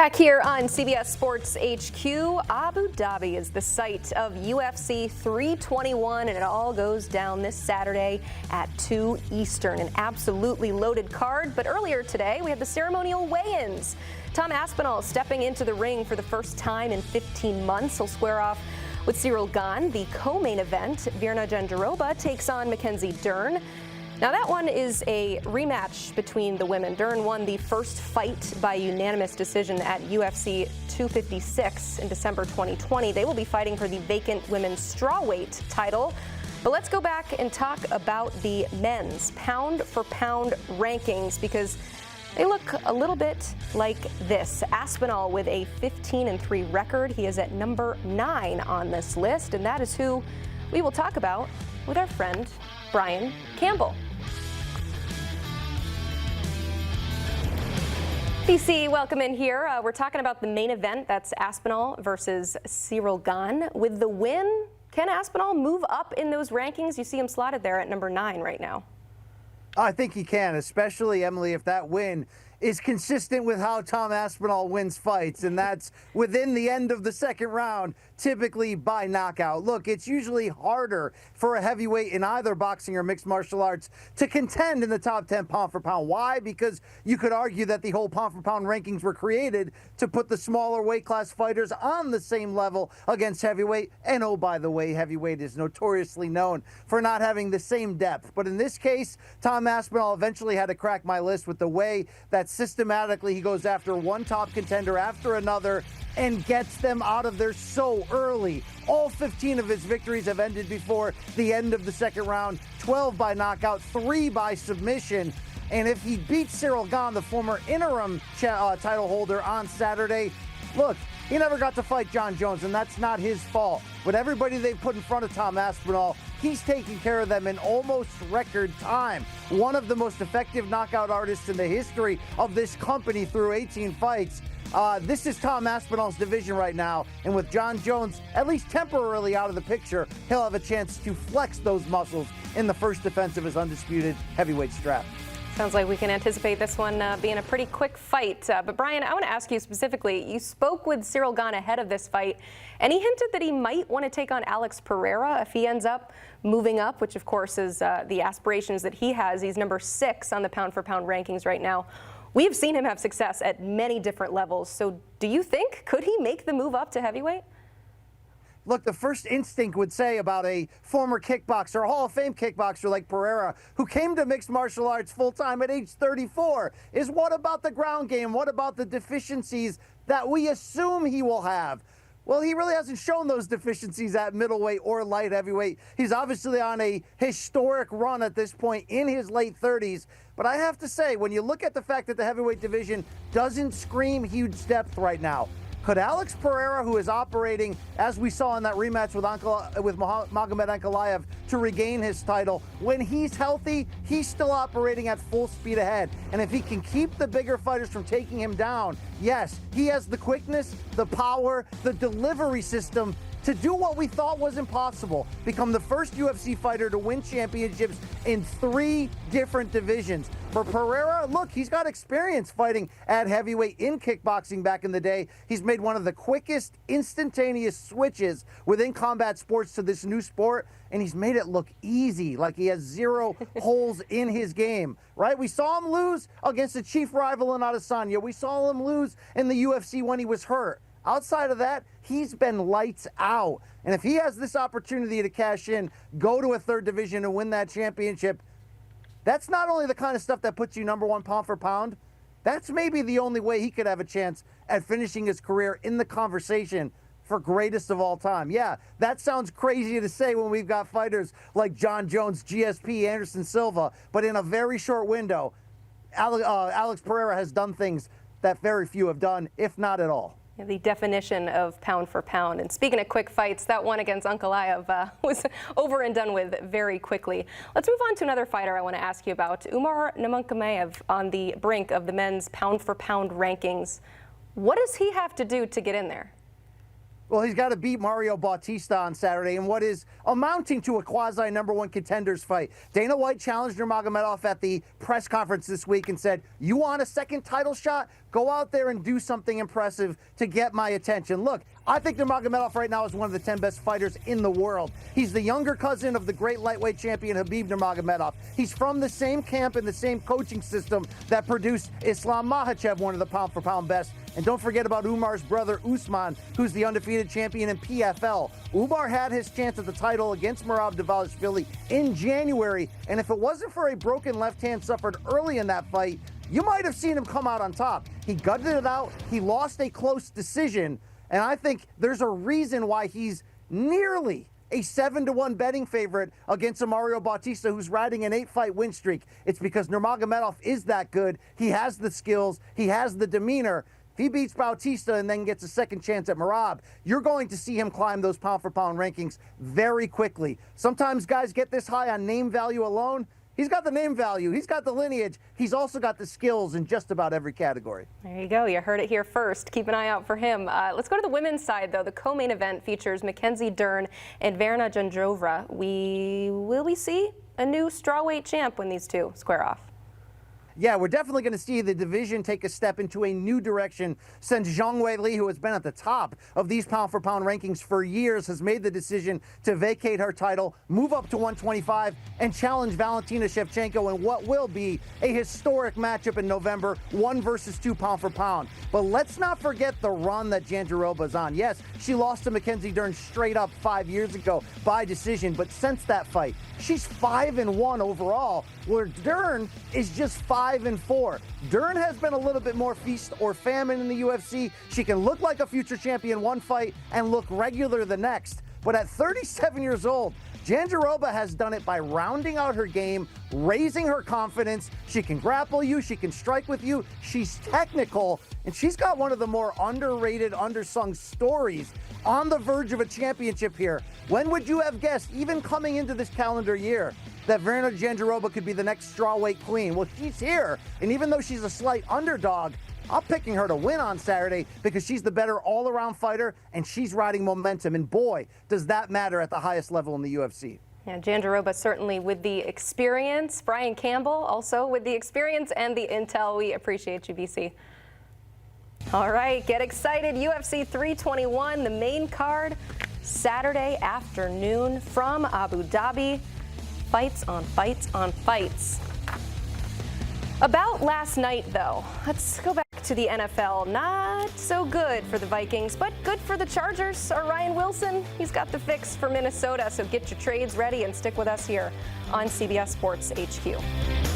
Back here on CBS Sports HQ, Abu Dhabi is the site of UFC 321, and it all goes down this Saturday at 2 Eastern. An absolutely loaded card, but earlier today we had the ceremonial weigh-ins. Tom Aspinall stepping into the ring for the first time in 15 months. He'll square off with Cyril Gane. The co-main event, Virna Jandiroba takes on Mackenzie Dern. Now that one is a rematch between the women. Dern won the first fight by unanimous decision at UFC 256 in December 2020. They will be fighting for the vacant women's strawweight title. But let's go back and talk about the men's pound-for-pound rankings, because they look a little bit like this. Aspinall with a 15-3 record. He is at number 9 on this list, and that is who we will talk about with our friend Brian Campbell. BC, welcome in here. We're talking about the main event. That's Aspinall versus Cyril Gane. With the win, can Aspinall move up in those rankings? You see him slotted there at number 9 right now. I think he can, especially, Emily, if that win is consistent with how Tom Aspinall wins fights, and that's within the end of the second round, typically by knockout. Look, it's usually harder for a heavyweight in either boxing or mixed martial arts to contend in the top 10 pound for pound. Why? Because you could argue that the whole pound for pound rankings were created to put the smaller weight class fighters on the same level against heavyweight. And oh, by the way, heavyweight is notoriously known for not having the same depth. But in this case, Tom Aspinall eventually had to crack my list with the way that systematically he goes after one top contender after another and gets them out of there so early. All 15 of his victories have ended before the end of the second round, 12 by knockout, 3 by submission. And if he beats Cyril Gane, the former interim title holder, on Saturday, look, he never got to fight John Jones, and that's not his fault. But everybody they put in front of Tom Aspinall, he's taking care of them in almost record time. One of the most effective knockout artists in the history of this company through 18 fights. This is Tom Aspinall's division right now, and with John Jones at least temporarily out of the picture, he'll have a chance to flex those muscles in the first defense of his undisputed heavyweight strap. Sounds like we can anticipate this one being a pretty quick fight. But Brian, I want to ask you specifically, you spoke with Cyril Gane ahead of this fight, and he hinted that he might want to take on Alex Pereira if he ends up moving up, which of course is the aspirations that he has. He's number 6 on the pound for pound rankings right now. We have seen him have success at many different levels. So do you think, could he make the move up to heavyweight? Look, the first instinct would say about a former kickboxer, Hall of Fame kickboxer like Pereira, who came to mixed martial arts full-time at age 34, is what about the ground game? What about the deficiencies that we assume he will have? Well, he really hasn't shown those deficiencies at middleweight or light heavyweight. He's obviously on a historic run at this point in his late 30s. But I have to say, when you look at the fact that the heavyweight division doesn't scream huge depth right now, could Alex Pereira, who is operating, as we saw in that rematch with Magomed Ankalaev, to regain his title, when he's healthy, he's still operating at full speed ahead. And if he can keep the bigger fighters from taking him down, yes, he has the quickness, the power, the delivery system to do what we thought was impossible, become the first UFC fighter to win championships in 3 different divisions. For Pereira, look, he's got experience fighting at heavyweight in kickboxing back in the day. He's made one of the quickest, instantaneous switches within combat sports to this new sport, and he's made it look easy, like he has 0 holes in his game, right? We saw him lose against the chief rival in Adesanya. We saw him lose in the UFC when he was hurt. Outside of that, he's been lights out. And if he has this opportunity to cash in, go to a 3rd division and win that championship, that's not only the kind of stuff that puts you number 1 pound for pound, that's maybe the only way he could have a chance at finishing his career in the conversation for greatest of all time. Yeah, that sounds crazy to say when we've got fighters like John Jones, GSP, Anderson Silva, but in a very short window, Alex Pereira has done things that very few have done, if not at all. The definition of pound for pound. And speaking of quick fights, that one against Ankalaev was over and done with very quickly. Let's move on to another fighter I want to ask you about. Umar Nurmagomedov on the brink of the men's pound for pound rankings. What does he have to do to get in there? Well, he's got to beat Mario Bautista on Saturday in what is amounting to a quasi #1 contenders fight. Dana White challenged Nurmagomedov at the press conference this week and said, you want a second title shot? Go out there and do something impressive to get my attention. Look, I think Nurmagomedov right now is one of the 10 best fighters in the world. He's the younger cousin of the great lightweight champion Khabib Nurmagomedov. He's from the same camp and the same coaching system that produced Islam Makhachev, one of the pound-for-pound best. And don't forget about Umar's brother Usman, who's the undefeated champion in PFL. Umar had his chance at the title against Merab Dvalishvili in January, and if it wasn't for a broken left hand suffered early in that fight, you might have seen him come out on top. He gutted it out. He lost a close decision, and I think there's a reason why he's nearly a 7-1 betting favorite against a Mario Bautista who's riding an 8-fight win streak. It's because Nurmagomedov is that good. He has the skills. He has the demeanor. If he beats Bautista and then gets a second chance at Merab, you're going to see him climb those pound-for-pound rankings very quickly. Sometimes guys get this high on name value alone. He's got the name value. He's got the lineage. He's also got the skills in just about every category. There you go. You heard it here first. Keep an eye out for him. Let's go to the women's side, though. The co-main event features Mackenzie Dern and Verna Jandrova. Will we see a new strawweight champ when these two square off? Yeah, we're definitely going to see the division take a step into a new direction since Zhang Weili, who has been at the top of these pound-for-pound rankings for years, has made the decision to vacate her title, move up to 125, and challenge Valentina Shevchenko in what will be a historic matchup in November, 1 versus 2 pound-for-pound. But let's not forget the run that Jandiroba's on. Yes, she lost to Mackenzie Dern straight up 5 years ago by decision, but since that fight, she's 5-1 overall, where Dern is just 5-4. Dern has been a little bit more feast or famine in the UFC. She can look like a future champion one fight and look regular the next. But at 37 years old, Jandiroba has done it by rounding out her game, raising her confidence. She can grapple you, she can strike with you, she's technical, and she's got one of the more underrated, undersung stories on the verge of a championship here. When would you have guessed, even coming into this calendar year, that Verna Jandiroba could be the next strawweight queen? Well, she's here, and even though she's a slight underdog, I'm picking her to win on Saturday because she's the better all-around fighter, and she's riding momentum, and boy, does that matter at the highest level in the UFC. Yeah, Jandiroba certainly with the experience. Brian Campbell also with the experience and the intel. We appreciate you, BC. All right, get excited. UFC 321, the main card, Saturday afternoon from Abu Dhabi. Fights on fights on fights. About last night, though, let's go back to the NFL. Not so good for the Vikings, but good for the Chargers. Our Ryan Wilson, he's got the fix for Minnesota, so get your trades ready and stick with us here on CBS Sports HQ.